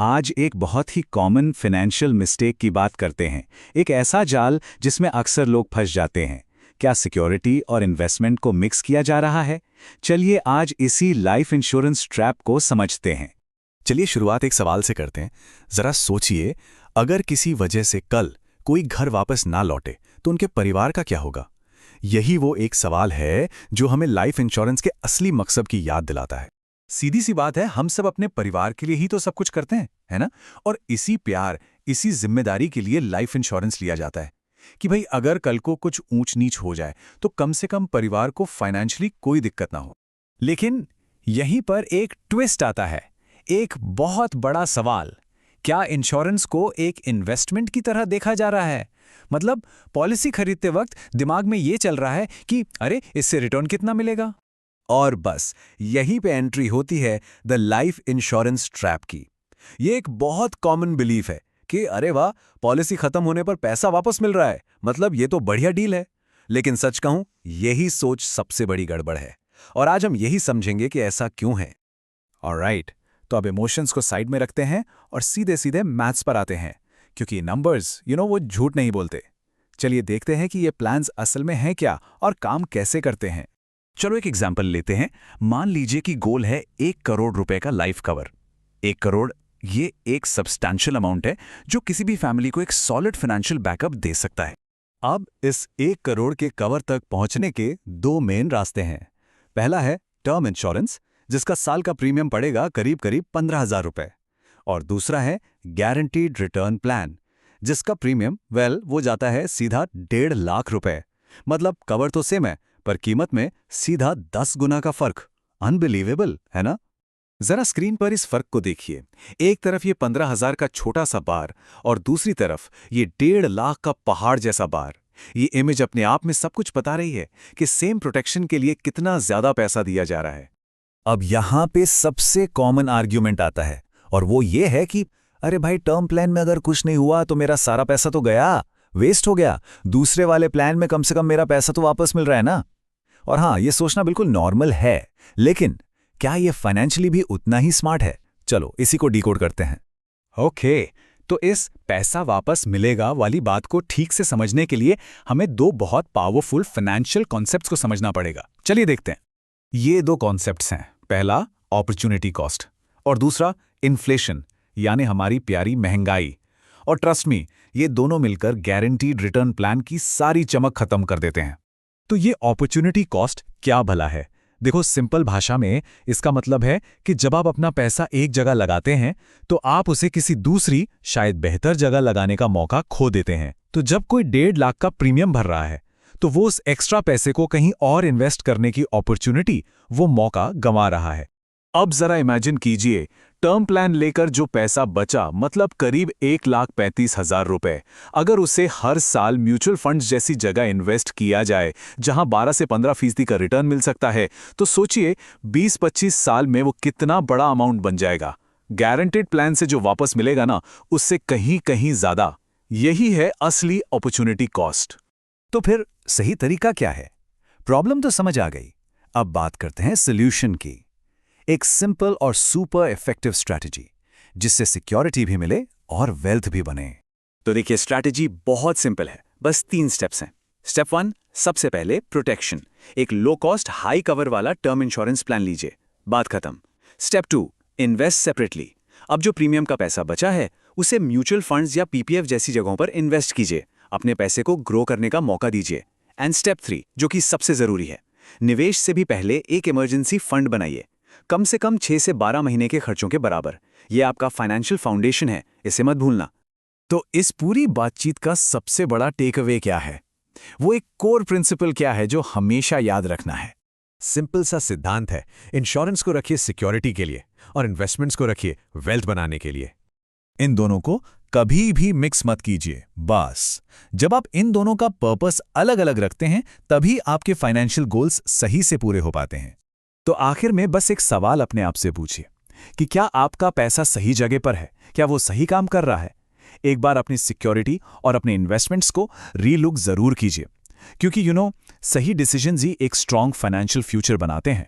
आज एक बहुत ही कॉमन फाइनेंशियल मिस्टेक की बात करते हैं। एक ऐसा जाल जिसमें अक्सर लोग फंस जाते हैं। क्या सिक्योरिटी और इन्वेस्टमेंट को मिक्स किया जा रहा है? चलिए आज इसी लाइफ इंश्योरेंस ट्रैप को समझते हैं। चलिए शुरुआत एक सवाल से करते हैं। जरा सोचिए, अगर किसी वजह से कल कोई घर वापस ना लौटे तो उनके परिवार का क्या होगा? यही वो एक सवाल है जो हमें लाइफ इंश्योरेंस के असली मकसद की याद दिलाता है। सीधी सी बात है, हम सब अपने परिवार के लिए ही तो सब कुछ करते हैं, है ना? और इसी प्यार, इसी जिम्मेदारी के लिए लाइफ इंश्योरेंस लिया जाता है कि भाई अगर कल को कुछ ऊंच नीच हो जाए तो कम से कम परिवार को फाइनेंशियली कोई दिक्कत ना हो। लेकिन यहीं पर एक ट्विस्ट आता है, एक बहुत बड़ा सवाल। क्या इंश्योरेंस को एक इन्वेस्टमेंट की तरह देखा जा रहा है? मतलब पॉलिसी खरीदते वक्त दिमाग में ये चल रहा है कि अरे इससे रिटर्न कितना मिलेगा? और बस यहीं पे एंट्री होती है द लाइफ इंश्योरेंस ट्रैप की। ये एक बहुत कॉमन बिलीफ है कि अरे वाह, पॉलिसी खत्म होने पर पैसा वापस मिल रहा है, मतलब ये तो बढ़िया डील है। लेकिन सच कहूं, यही सोच सबसे बड़ी गड़बड़ है और आज हम यही समझेंगे कि ऐसा क्यों है। ऑलराइट, तो अब इमोशंस को साइड में रखते हैं और सीधे सीधे मैथ्स पर आते हैं, क्योंकि नंबर्स वो झूठ नहीं बोलते। चलिए देखते हैं कि ये प्लान्स असल में हैं क्या और काम कैसे करते हैं। चलो एक एग्जाम्पल लेते हैं। मान लीजिए कि गोल है 1 करोड़ रुपए का लाइफ कवर। 1 करोड़ ये एक सब्सटैंशियल अमाउंट है जो किसी भी फैमिली को एक सॉलिड फाइनेंशियल बैकअप दे सकता है। अब इस 1 करोड़ के कवर तक पहुंचने के 2 मेन रास्ते हैं। पहला है टर्म इंश्योरेंस, जिसका साल का प्रीमियम पड़ेगा करीब करीब 15,000 रुपए। और दूसरा है गारंटीड रिटर्न प्लान, जिसका प्रीमियम वो जाता है सीधा 1.5 लाख रुपए। मतलब कवर तो सेम है पर कीमत में सीधा 10 गुना का फर्क। अनबिलीवेबल है ना? जरा स्क्रीन पर इस फर्क को देखिए। एक तरफ ये 15,000 का छोटा सा बार और दूसरी तरफ ये 1.5 लाख का पहाड़ जैसा बार। ये इमेज अपने आप में सब कुछ बता रही है कि सेम प्रोटेक्शन के लिए कितना ज्यादा पैसा दिया जा रहा है। अब यहाँ पे सबसे कॉमन आर्ग्यूमेंट आता है और वो ये है कि अरे भाई, टर्म प्लान में अगर कुछ नहीं हुआ तो मेरा सारा पैसा तो गया, वेस्ट हो गया। दूसरे वाले प्लान में कम से कम मेरा पैसा तो वापस मिल रहा है ना। और हाँ, ये सोचना बिल्कुल नॉर्मल है, लेकिन क्या ये फाइनेंशियली भी उतना ही स्मार्ट है? चलो इसी को डिकोड करते हैं। ओके, तो इस पैसा वापस मिलेगा वाली बात को ठीक से समझने के लिए हमें 2 बहुत पावरफुल फाइनेंशियल कॉन्सेप्ट्स को समझना पड़ेगा। चलिए देखते हैं। ये 2 कॉन्सेप्ट्स हैं। पहला अपॉर्चुनिटी कॉस्ट और दूसरा इन्फ्लेशन, यानी हमारी प्यारी महंगाई। और ट्रस्ट मी, ये दोनों मिलकर गारंटीड रिटर्न प्लान की सारी चमक खत्म कर देते हैं। तो ये अपॉर्चुनिटी कॉस्ट क्या भला है? देखो, सिंपल भाषा में इसका मतलब है कि जब आप अपना पैसा एक जगह लगाते हैं तो आप उसे किसी दूसरी, शायद बेहतर जगह लगाने का मौका खो देते हैं। तो जब कोई 1.5 लाख का प्रीमियम भर रहा है तो वो उस एक्स्ट्रा पैसे को कहीं और इन्वेस्ट करने की अपॉर्चुनिटी, वो मौका गंवा रहा है। अब जरा इमेजिन कीजिए, टर्म प्लान लेकर जो पैसा बचा, मतलब करीब 1,35,000 रुपए, अगर उसे हर साल म्यूचुअल फंड्स जैसी जगह इन्वेस्ट किया जाए जहां 12 से 15% का रिटर्न मिल सकता है, तो सोचिए 20-25 साल में वो कितना बड़ा अमाउंट बन जाएगा। गारंटेड प्लान से जो वापस मिलेगा ना, उससे कहीं कहीं ज्यादा। यही है असली अपॉर्चुनिटी कॉस्ट। तो फिर सही तरीका क्या है? प्रॉब्लम तो समझ आ गई। अब बात करते हैं सोल्यूशन की। एक सिंपल और सुपर इफेक्टिव स्ट्रैटेजी जिससे सिक्योरिटी भी मिले और वेल्थ भी बने। तो देखिए, स्ट्रैटेजी बहुत सिंपल है, बस 3 स्टेप्स हैं। स्टेप 1, सबसे पहले प्रोटेक्शन। एक लो कॉस्ट हाई कवर वाला टर्म इंश्योरेंस प्लान लीजिए, बात खत्म। Step 2, invest separately. अब जो प्रीमियम का पैसा बचा है उसे म्यूचुअल फंड्स या पीपीएफ जैसी जगहों पर इन्वेस्ट कीजिए, अपने पैसे को ग्रो करने का मौका दीजिए। एंड स्टेप 3, जो कि सबसे जरूरी है, निवेश से भी पहले एक इमरजेंसी फंड बनाइए, कम से कम 6 से 12 महीने के खर्चों के बराबर। यह आपका फाइनेंशियल फाउंडेशन है, इसे मत भूलना। तो इस पूरी बातचीत का सबसे बड़ा टेक अवे क्या है? वो एक कोर प्रिंसिपल क्या है जो हमेशा याद रखना है? सिंपल सा सिद्धांत है, इंश्योरेंस को रखिए सिक्योरिटी के लिए और इन्वेस्टमेंट्स को रखिए वेल्थ बनाने के लिए। इन दोनों को कभी भी मिक्स मत कीजिए। बस जब आप इन दोनों का पर्पस अलग अलग रखते हैं तभी आपके फाइनेंशियल गोल्स सही से पूरे हो पाते हैं। तो आखिर में बस एक सवाल अपने आप से पूछिए कि क्या आपका पैसा सही जगह पर है? क्या वो सही काम कर रहा है? एक बार अपनी सिक्योरिटी और अपने इन्वेस्टमेंट्स को रीलुक जरूर कीजिए, क्योंकि सही डिसीजंस ही एक स्ट्रांग फाइनेंशियल फ्यूचर बनाते हैं।